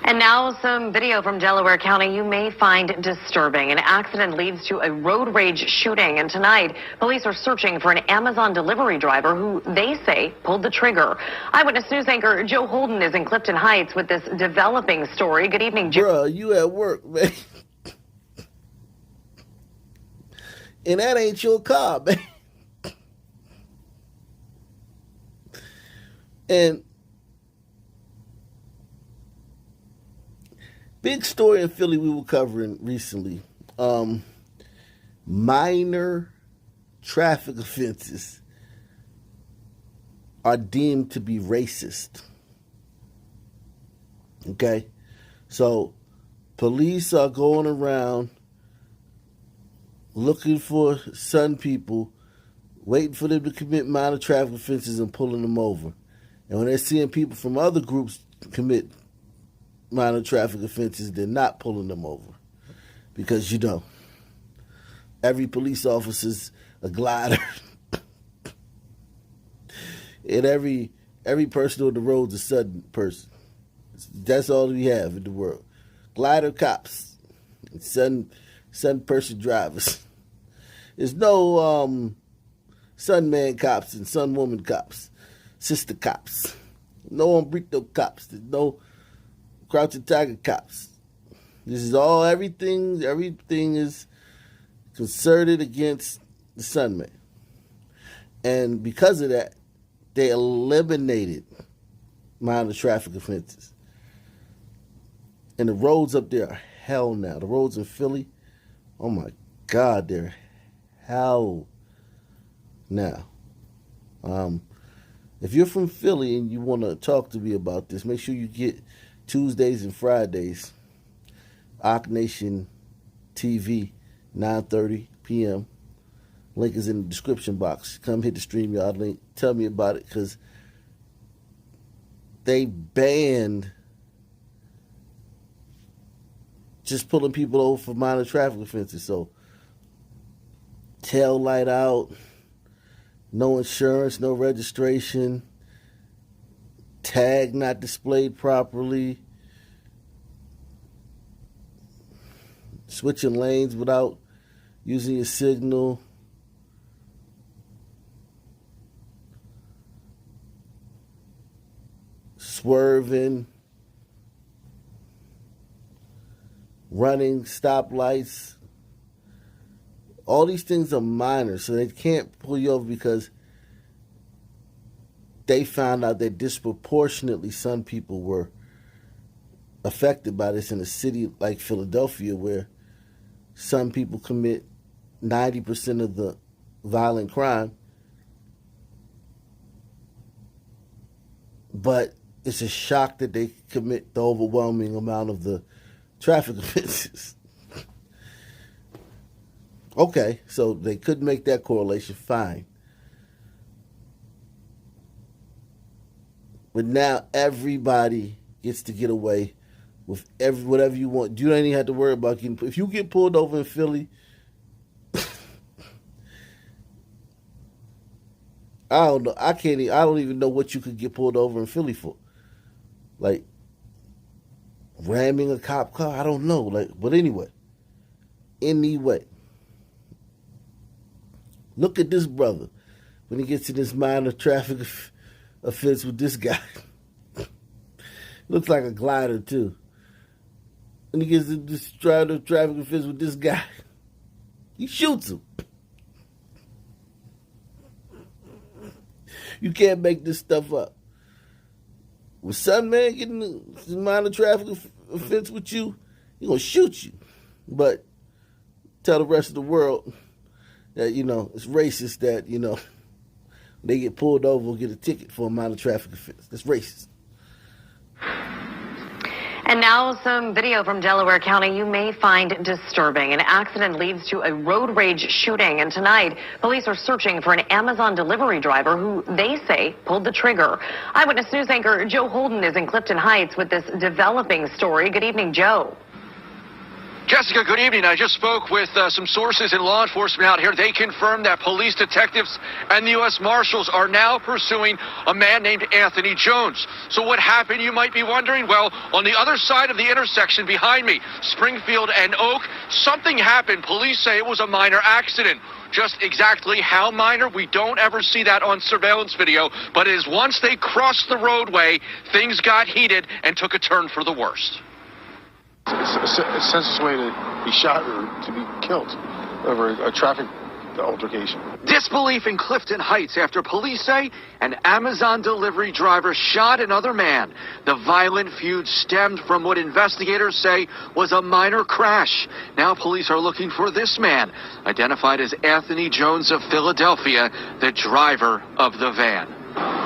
And now some video from Delaware County you may find disturbing. An accident leads to a road rage shooting, and tonight police are searching for an Amazon delivery driver who they say pulled the trigger. Eyewitness News anchor Joe Holden is in Clifton Heights with this developing story. Good evening, Joe. Bruh, you at work, man. And that ain't your car, man. And big story in Philly we were covering recently. Minor traffic offenses are deemed to be racist. Okay? So police are going around looking for Sun people, waiting for them to commit minor traffic offenses and pulling them over. And when they're seeing people from other groups commit minor traffic offenses, they're not pulling them over. Because, you know, every police officer's a glider. And every person on the road's a sudden person. That's all we have in the world. Glider cops. And sudden person drivers. There's no sun man cops and sun woman cops. Sister cops. No umbrito cops. There's no Crouching Tiger cops. This is all, everything is concerted against the Sunman. And because of that, they eliminated minor traffic offenses. And the roads up there are hell now. The roads in Philly, oh my God, they're hell now. If you're from Philly and you want to talk to me about this, make sure you get Tuesdays and Fridays, Ock Nation TV, 9:30 p.m. Link is in the description box. Come hit the StreamYard link. Tell me about it, because they banned just pulling people over for minor traffic offenses. So, tail light out, no insurance, no registration, tag not displayed properly, switching lanes without using your signal, swerving, running stoplights. All these things are minor, so they can't pull you over because they found out that disproportionately some people were affected by this in a city like Philadelphia, where some people commit 90% of the violent crime. But it's a shock that they commit the overwhelming amount of the traffic offenses. Okay, so they could make that correlation, fine. But now everybody gets to get away with whatever you want. You don't even have to worry about getting. If you get pulled over in Philly, I don't know. I don't even know what you could get pulled over in Philly for. Like ramming a cop car. I don't know. But anyway. Look at this brother when he gets in this minor traffic offense with this guy. Looks like a glider, too. And he gets in this traffic offense with this guy. He shoots him. You can't make this stuff up. When some man getting a minor traffic offense with you, he's going to shoot you. But tell the rest of the world that, you know, it's racist that, you know, they get pulled over or get a ticket for a minor traffic offense. That's racist. And now some video from Delaware County you may find disturbing. An accident leads to a road rage shooting, and tonight police are searching for an Amazon delivery driver who they say pulled the trigger. Eyewitness News anchor Joe Holden is in Clifton Heights with this developing story. Good evening, Joe. Jessica, good evening. I just spoke with some sources in law enforcement out here. They confirmed that police detectives and the U.S. Marshals are now pursuing a man named Anthony Jones. So what happened, you might be wondering? Well, on the other side of the intersection behind me, Springfield and Oak, something happened. Police say it was a minor accident. Just exactly how minor, we don't ever see that on surveillance video, but it is once they crossed the roadway, things got heated and took a turn for the worst. It's a senseless way to be shot or to be killed over a traffic altercation. Disbelief in Clifton Heights after police say an Amazon delivery driver shot another man. The violent feud stemmed from what investigators say was a minor crash. Now police are looking for this man, identified as Anthony Jones of Philadelphia, the driver of the van.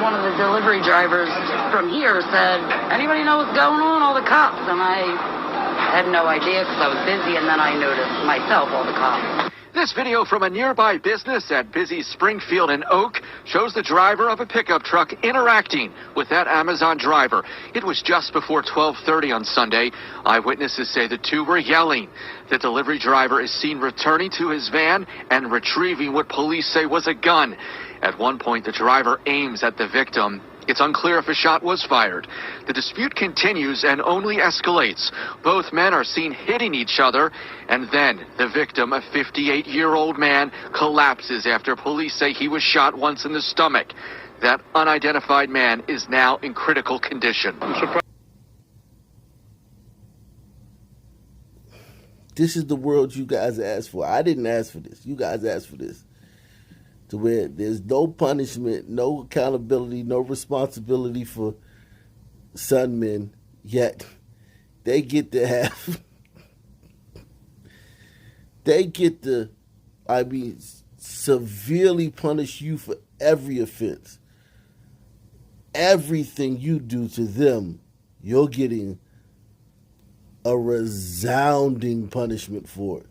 One of the delivery drivers from here said, "Anybody know what's going on? All the cops." And I had no idea because I was busy, and then I noticed myself all the cops. This video from a nearby business at busy Springfield and Oak shows the driver of a pickup truck interacting with that Amazon driver. It was just before 12:30 on Sunday. Eyewitnesses say the two were yelling. The delivery driver is seen returning to his van and retrieving what police say was a gun. At one point, the driver aims at the victim. It's unclear if a shot was fired. The dispute continues and only escalates. Both men are seen hitting each other, and then the victim, a 58-year-old man, collapses after police say he was shot once in the stomach. That unidentified man is now in critical condition. This is the world you guys asked for. I didn't ask for this. You guys asked for this. To where there's no punishment, no accountability, no responsibility for sunmen, yet they get to have, severely punish you for every offense. Everything you do to them, you're getting a resounding punishment for it.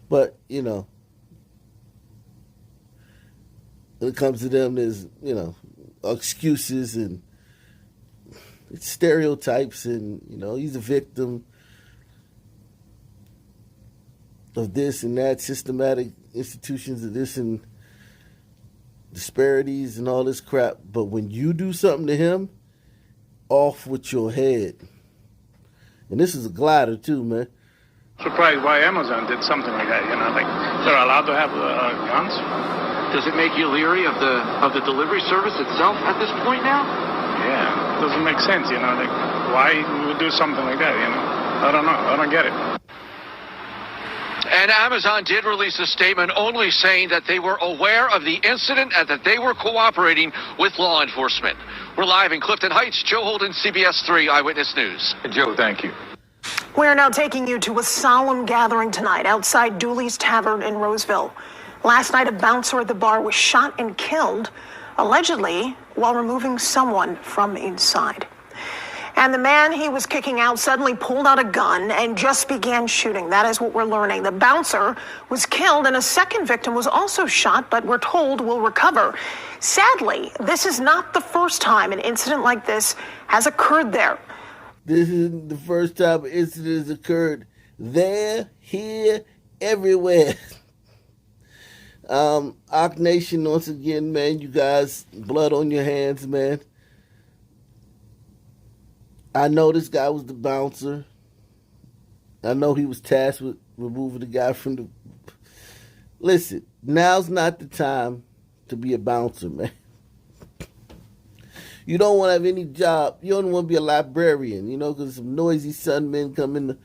But, when it comes to them, there's, excuses and stereotypes and, he's a victim of this and that, systematic institutions of this and disparities and all this crap. But when you do something to him, off with your head. And this is a glider too, man. Surprised why Amazon did something like that, like they're allowed to have guns. Does it make you leery of the delivery service itself at this point now? Yeah, it doesn't make sense, like why you would do something like that, I don't know. I don't get it. And Amazon did release a statement only saying that they were aware of the incident and that they were cooperating with law enforcement. We're live in Clifton Heights. Joe Holden, CBS 3 Eyewitness News. Joe, thank you. We're now taking you to a solemn gathering tonight outside Dooley's Tavern in Roseville. Last night, a bouncer at the bar was shot and killed, allegedly while removing someone from inside. And the man he was kicking out suddenly pulled out a gun and just began shooting. That is what we're learning. The bouncer was killed and a second victim was also shot, but we're told will recover. Sadly, this is not the first time an incident like this has occurred there. This isn't the first time an incident has occurred there, here, everywhere. Ock Nation, once again, man, you guys, blood on your hands, man. I know this guy was the bouncer. I know he was tasked with removing the guy from the... Listen, now's not the time to be a bouncer, man. You don't want to have any job. You don't want to be a librarian, because some noisy sun men come in the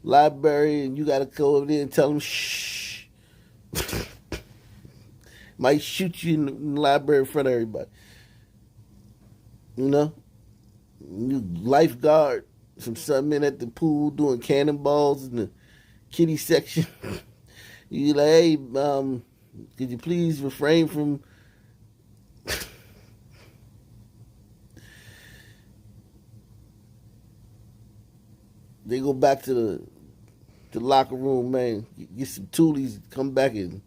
library and you got to go over there and tell them, shh. Might shoot you in the library in front of everybody. You lifeguard, some men at the pool doing cannonballs in the kiddie section. You like, hey, could you please refrain from... They go back to the locker room, man. Get some toolies, come back and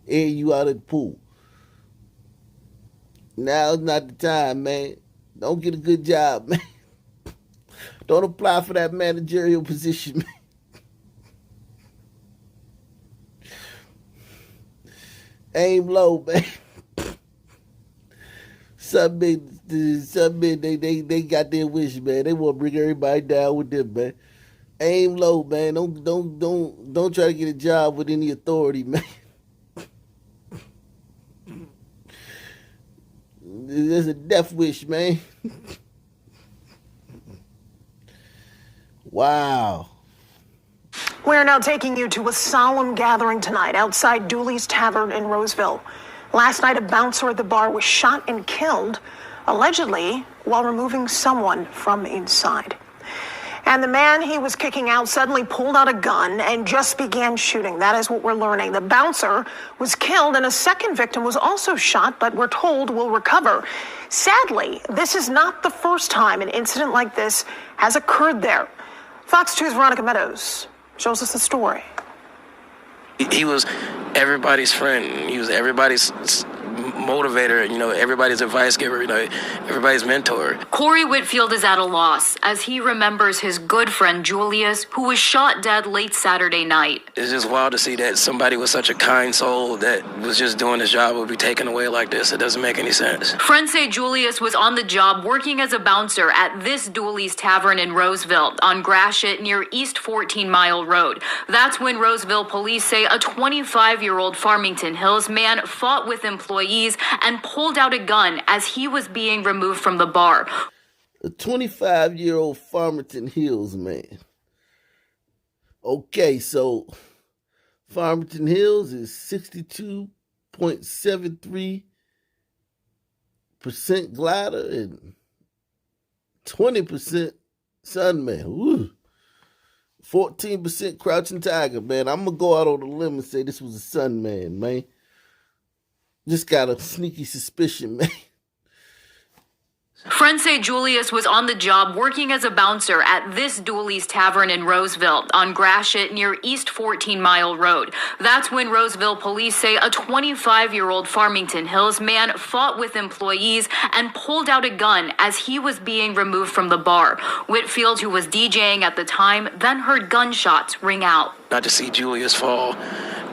air you out at the pool. Now's not the time, man. Don't get a good job, man. Don't apply for that managerial position, man. Aim low, man. Some men, they got their wish, man. They want to bring everybody down with them, man. Aim low, man. Don't try to get a job with any authority, man. There's a death wish, man. Wow. We're now taking you to a solemn gathering tonight outside Dooley's Tavern in Roseville. Last night, a bouncer at the bar was shot and killed, allegedly while removing someone from inside. And the man he was kicking out suddenly pulled out a gun and just began shooting. That is what we're learning. The bouncer was killed and a second victim was also shot, but we're told will recover. Sadly, this is not the first time an incident like this has occurred there. Fox 2's Veronica Meadows shows us the story. He was everybody's friend. He was everybody's motivator, everybody's advice giver, everybody's mentor. Corey Whitfield is at a loss as he remembers his good friend Julius, who was shot dead late Saturday night. It's just wild to see that somebody with such a kind soul that was just doing his job would be taken away like this. It doesn't make any sense. Friends say Julius was on the job working as a bouncer at this Dooley's Tavern in Roseville on Gratiot near East 14 Mile Road. That's when Roseville police say a 25-year-old Farmington Hills man fought with employees and pulled out a gun as he was being removed from the bar. A 25-year-old Farmington Hills man. Okay, so Farmington Hills is 62.73% glider and 20% Sunman. Woo. 14% Crouching Tiger, man. I'm going to go out on a limb and say this was a Sunman, man. Just got a sneaky suspicion, man. Friends say Julius was on the job working as a bouncer at this Dooley's Tavern in Roseville on Gratiot near East 14 Mile Road. That's when Roseville police say a 25-year-old Farmington Hills man fought with employees and pulled out a gun as he was being removed from the bar. Whitfield, who was DJing at the time, then heard gunshots ring out. Not to see Julius fall,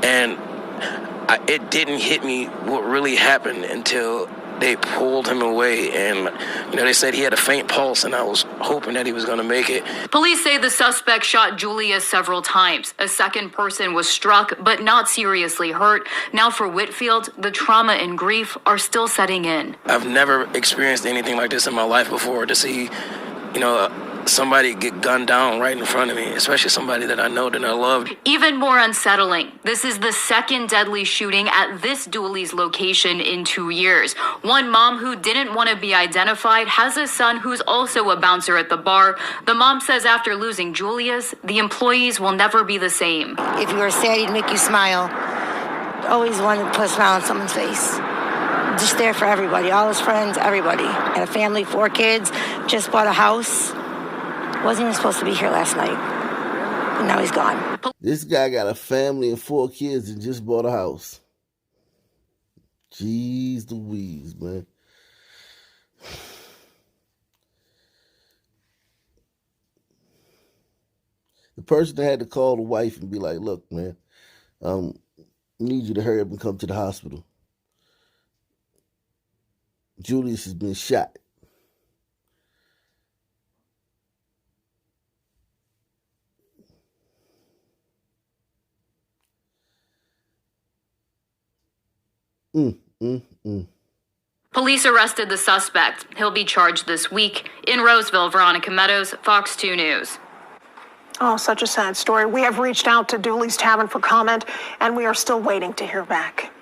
and it didn't hit me what really happened until they pulled him away, and they said he had a faint pulse, and I was hoping that he was going to make it. Police say the suspect shot Julius several times. A second person was struck but not seriously hurt. Now for Whitfield, the trauma and grief are still setting in. I've never experienced anything like this in my life before. To see somebody get gunned down right in front of me, especially somebody that I know that I loved. Even more unsettling, this is the second deadly shooting at this Dooley's location in 2 years. One mom who didn't want to be identified has a son who's also a bouncer at the bar. The mom says after losing Julius, the employees will never be the same. If you were sad, he'd make you smile. Always wanted to put a smile on someone's face. Just there for everybody, all his friends, everybody. Had a family, 4 kids, just bought a house. Wasn't even supposed to be here last night. And now he's gone. This guy got a family and 4 kids and just bought a house. Jeez Louise, man. The person that had to call the wife and be like, look, man, I need you to hurry up and come to the hospital. Julius has been shot. Police arrested the suspect. He'll be charged this week. In Roseville, Veronica Meadows, Fox 2 News. Oh, such a sad story. We have reached out to Dooley's Tavern for comment, and we are still waiting to hear back.